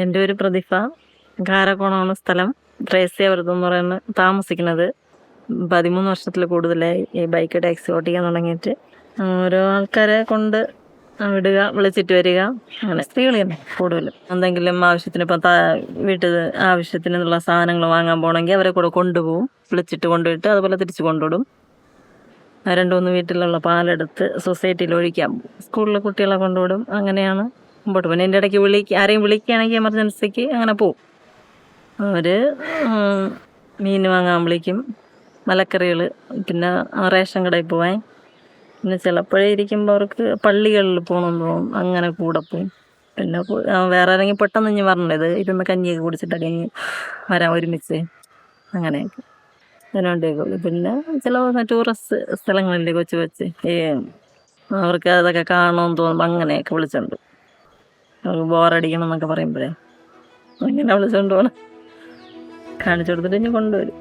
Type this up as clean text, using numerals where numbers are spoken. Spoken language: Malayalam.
എൻ്റെ ഒരു പ്രതിഭ. കാരക്കോണമാണ് സ്ഥലം. ത്രേസ്യാവൃതം എന്ന് പറയുന്നത് താമസിക്കുന്നത്. 13 വർഷത്തിൽ കൂടുതലായി ഈ ബൈക്ക് ടാക്സി ഓടിക്കാൻ തുടങ്ങിയിട്ട്. ഓരോ ആൾക്കാരെ കൊണ്ട് വിടുക, വിളിച്ചിട്ട് വരിക, അങ്ങനെ സ്ത്രീകൾ തന്നെ കൂടുതലും. എന്തെങ്കിലും ആവശ്യത്തിന് ഇപ്പം വീട്ടിൽ ആവശ്യത്തിനുള്ള സാധനങ്ങൾ വാങ്ങാൻ പോകണമെങ്കിൽ അവരെ കൂടെ കൊണ്ടുപോകും. വിളിച്ചിട്ട് കൊണ്ടുപോയിട്ട് അതുപോലെ തിരിച്ച് കൊണ്ടുവിടും. 2-3 വീട്ടിലുള്ള പാലെടുത്ത് സൊസൈറ്റിയിൽ ഒഴിക്കാൻ പോകും. സ്കൂളിലെ കുട്ടികളെ കൊണ്ടുവിടും. അങ്ങനെയാണ് മുമ്പോട്ട് പോകുന്നത്. എൻ്റെ ഇടയ്ക്ക് ആരെയും വിളിക്കുകയാണെങ്കിൽ എമർജൻസിക്ക് അങ്ങനെ പോവും. അവർ മീൻ വാങ്ങാൻ വിളിക്കും, മലക്കറികൾ, പിന്നെ റേഷൻ കടയിൽ പോവാൻ, പിന്നെ ചിലപ്പോഴേ ഇരിക്കുമ്പോൾ അവർക്ക് പള്ളികളിൽ പോകണമെന്ന് തോന്നും, അങ്ങനെ കൂടെ പോവും. പിന്നെ വേറെ ആരെങ്കിലും പെട്ടെന്ന് ഇനി പറഞ്ഞത് ഇരുന്ന് കഞ്ഞിയൊക്കെ കുടിച്ചിട്ടൊക്കെ ഇനി വരാൻ ഒരുമിച്ച്, അങ്ങനെയൊക്കെ അതിനുവേണ്ടിയൊക്കെ ഉള്ളു. പിന്നെ ചില ടൂറിസ്റ്റ് സ്ഥലങ്ങളില്ലേ കൊച്ച് അവർക്ക് അതൊക്കെ കാണണമെന്ന് തോന്നുമ്പോൾ അങ്ങനെയൊക്കെ വിളിച്ചുകൊണ്ട് അവർക്ക് ബോറടിക്കണം എന്നൊക്കെ പറയുമ്പോഴേ അങ്ങനെ വിളിച്ചുകൊണ്ട് പോകണം, കാണിച്ചു കൊടുത്തിട്ട് ഇനി കൊണ്ടുവരും.